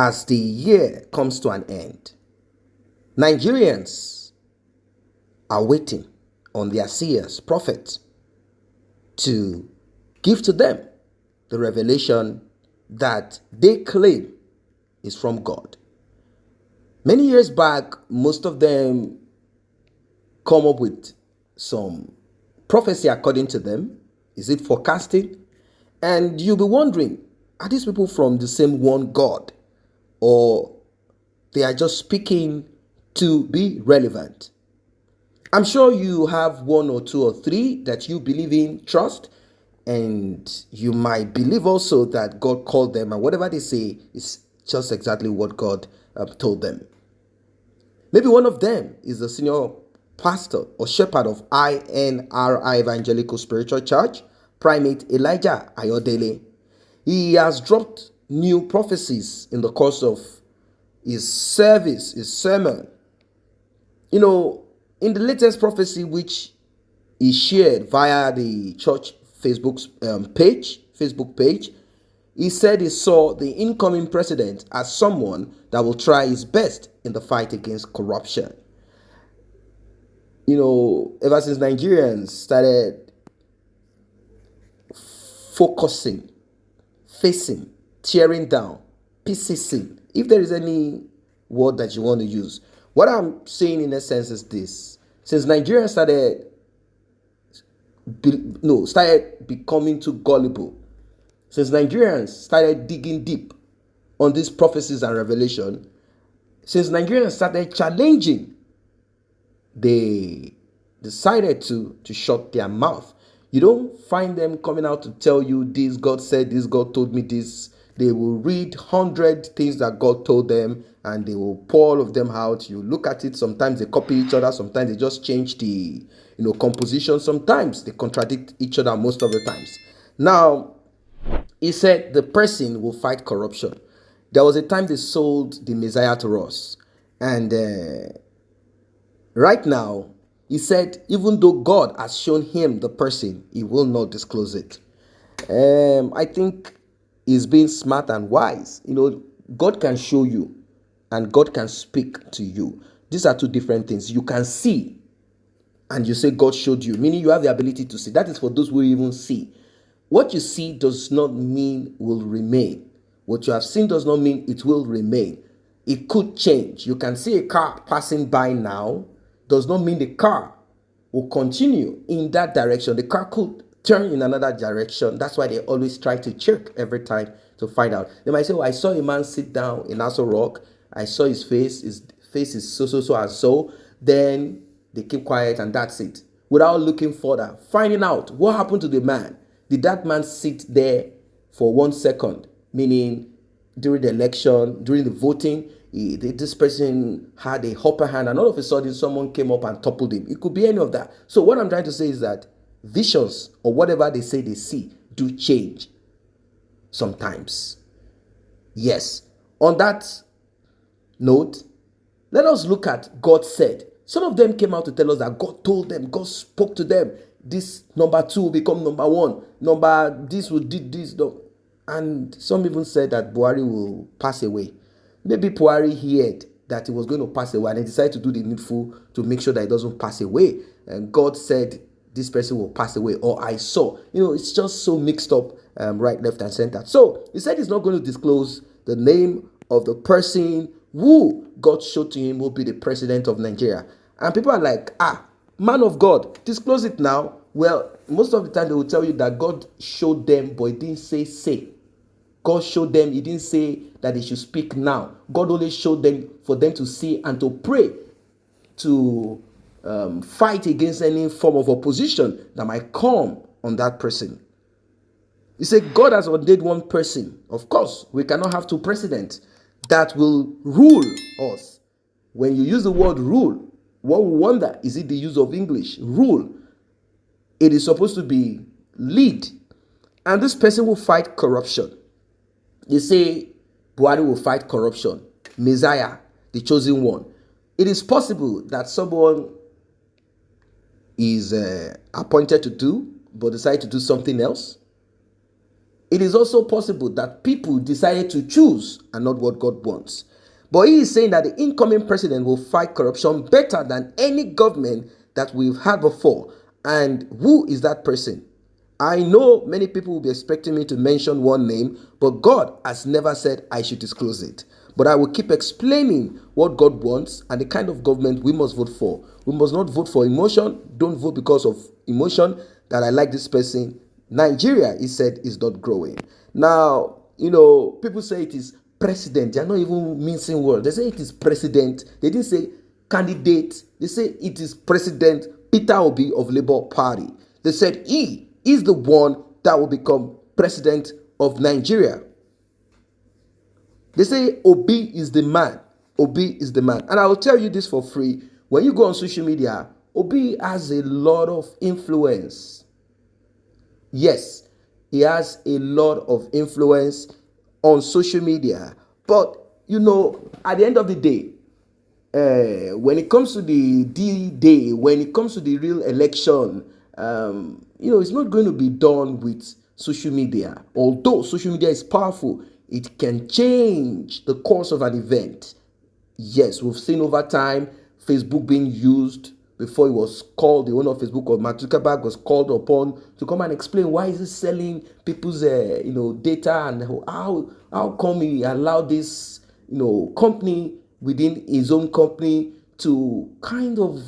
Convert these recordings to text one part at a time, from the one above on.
as the year comes to an end, Nigerians are waiting on their seers, prophets, to give to them the revelation that they claim is from God. Many years back, most of them come up with some prophecy according to them. Is it forecasting? And you'll be wondering, are these people from the same one God? Or they are just speaking to be relevant? I'm sure you have one or two or three that you believe in, trust, and you might believe also that God called them, and whatever they say is just exactly what God told them. Maybe one of them is the senior pastor or shepherd of INRI Evangelical Spiritual Church, Primate Elijah Ayodele. He has dropped new prophecies in the course of his service, his sermon. In the latest prophecy which he shared via the church Facebook page, he said he saw the incoming president as someone that will try his best in the fight against corruption. Ever since Nigerians started focusing, facing, tearing down, PCC, if there is any word that you want to use, what I'm saying in essence is this: since Nigerians started becoming too gullible, since Nigerians started digging deep on these prophecies and revelation, since Nigerians started challenging, they decided to shut their mouth. You don't find them coming out to tell you this, God said this, God told me this. They will read 100 things that God told them and they will pour all of them out. You look at it, sometimes they copy each other, sometimes they just change the composition, sometimes they contradict each other most of the times. Now, he said the person will fight corruption. There was a time they sold the Messiah to us, and right now, he said even though God has shown him the person, he will not disclose it. I think he's being smart and wise. God can show you and God can speak to you. These are two different things. You can see and you say God showed you, meaning you have the ability to see. That is for those who even see. What you see does not mean will remain. What you have seen does not mean it will remain. It could change. You can see a car passing by now, does not mean the car will continue in that direction. The car could turn in another direction. That's why they always try to check every time to find out. They might say, I saw a man sit down in Aso Rock. I saw his face. His face is so and so. Then they keep quiet and that's it. Without looking further, finding out what happened to the man. Did that man sit there for 1 second? Meaning during the election, during the voting, this person had a upper hand and all of a sudden someone came up and toppled him. It could be any of that. So what I'm trying to say is that visions or whatever they say they see do change sometimes. Yes. On that note, let us look at God said. Some of them came out to tell us that God told them, God spoke to them. This number 2 will become number 1. This will do this. And some even said that Buhari will pass away. Maybe Buhari heard that he was going to pass away and he decided to do the needful to make sure that he doesn't pass away. And God said this person will pass away, or I saw. It's just so mixed up, right, left, and center. So he said he's not going to disclose the name of the person who God showed to him will be the president of Nigeria. And people are like, man of God, disclose it now. Well, most of the time they will tell you that God showed them, but he didn't say. God showed them, he didn't say that they should speak now. God only showed them for them to see and to pray, to fight against any form of opposition that might come on that person. He said God has ordained one person. Of course, we cannot have 2 presidents that will rule us. When you use the word rule, one will wonder, is it the use of English? Rule. It is supposed to be lead. And this person will fight corruption. They say Buhari will fight corruption. Messiah, the chosen one. It is possible that someone is appointed to do, but decide to do something else. It is also possible that people decided to choose and not what God wants. But he is saying that the incoming president will fight corruption better than any government that we've had before. And who is that person? I know many people will be expecting me to mention one name, but God has never said I should disclose it. But I will keep explaining what God wants and the kind of government we must vote for. We must not vote for emotion. Don't vote because of emotion that I like this person. Nigeria, he said, is not growing. Now, people say it is president. They are not even mincing words. They say it is president. They didn't say candidate. They say it is President Peter Obi of Labour Party. They said he is the one that will become president of Nigeria. They say Obi is the man. Obi is the man. And I will tell you this for free. When you go on social media, Obi has a lot of influence. Yes, he has a lot of influence on social media. But, at the end of the day, when it comes to the D-Day, when it comes to the real election, it's not going to be done with social media. Although social media is powerful, it can change the course of an event. Yes, we've seen over time Facebook being used. Before it was called, the owner of Facebook, or Mark Zuckerberg, was called upon to come and explain why is he selling people's data, and how come he allowed this company within his own company to kind of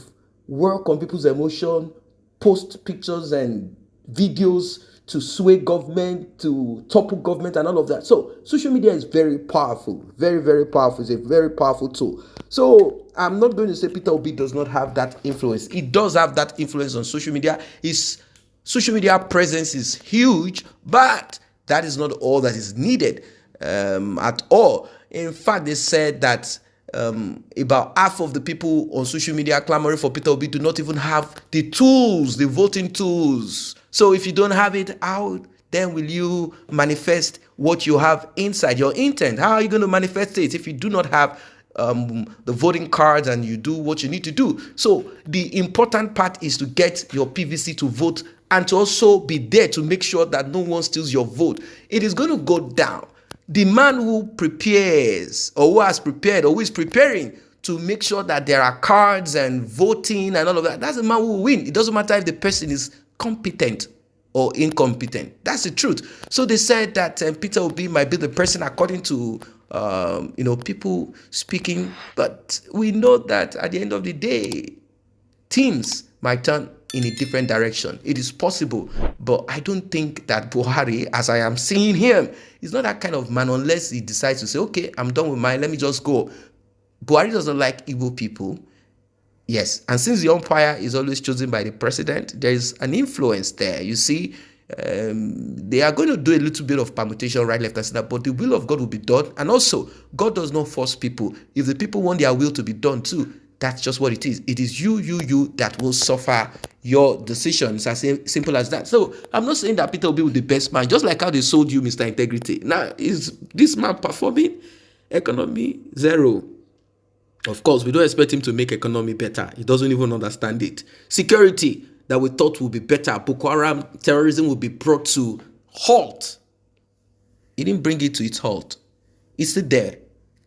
work on people's emotion, post pictures and videos to sway government, to topple government and all of that. So social media is very powerful, very, very powerful. It's a very powerful tool. So I'm not going to say Peter Obi does not have that influence. He does have that influence on social media. His social media presence is huge, but that is not all that is needed at all. In fact, they said that about half of the people on social media clamoring for Peter Obi do not even have the tools, the voting tools. So if you don't have it, how then will you manifest what you have inside your intent? How are you going to manifest it if you do not have the voting cards and you do what you need to do? So the important part is to get your PVC to vote and to also be there to make sure that no one steals your vote. It is going to go down. The man who prepares, or who has prepared, or who is preparing to make sure that there are cards and voting and all of that, that's the man who will win. It doesn't matter if the person is competent or incompetent. That's the truth. So they said that Peter Obi might be the person, according to people speaking, but we know that at the end of the day, teams might turn in a different direction. It is possible, but I don't think that Buhari, as I am seeing him, is not that kind of man unless he decides to say, okay, I'm done with mine, let me just go. Buhari doesn't like evil people. Yes, and since the umpire is always chosen by the president, there is an influence there. You see, they are going to do a little bit of permutation, right, left, and center, but the will of God will be done. And also, God does not force people. If the people want their will to be done too, that's just what it is. It is you that will suffer your decisions, as simple as that. So I'm not saying that Peter Obi will be the best man, just like how they sold you Mr. Integrity. Now, is this man performing? Economy, zero. Of course, we don't expect him to make economy better. He doesn't even understand it. Security that we thought would be better. Boko Haram terrorism will be brought to halt. He didn't bring it to its halt. It's still there,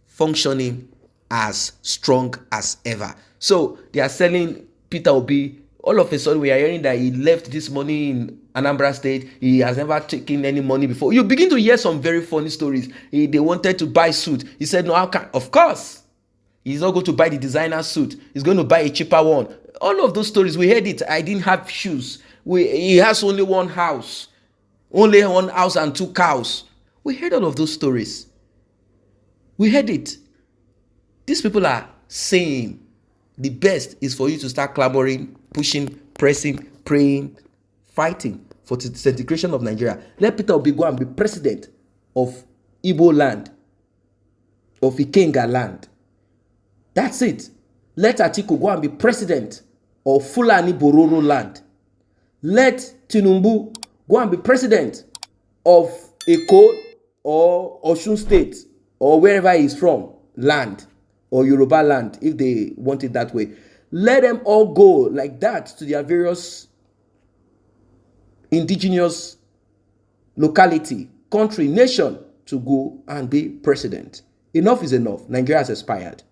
functioning as strong as ever. So they are selling Peter Obi. All of a sudden, we are hearing that he left this money in Anambra State. He has never taken any money before. You begin to hear some very funny stories. They wanted to buy suit. He said, no, how can? Of course. He's not going to buy the designer suit. He's going to buy a cheaper one. All of those stories, we heard it. I didn't have shoes. He has only one house. Only one house and 2 cows. We heard all of those stories. We heard it. These people are saying the best is for you to start clamoring, pushing, pressing, praying, fighting for the disintegration of Nigeria. Let Peter Obi go and be president of Igbo land, of Ikenga land. That's it. Let Atiku go and be president of Fulani Bororo land. Let Tinubu go and be president of Eko or Osun State or wherever he's from, land, or Yoruba land, if they want it that way. Let them all go like that to their various indigenous locality country, nation to go and be president. Enough is enough. Nigeria has expired.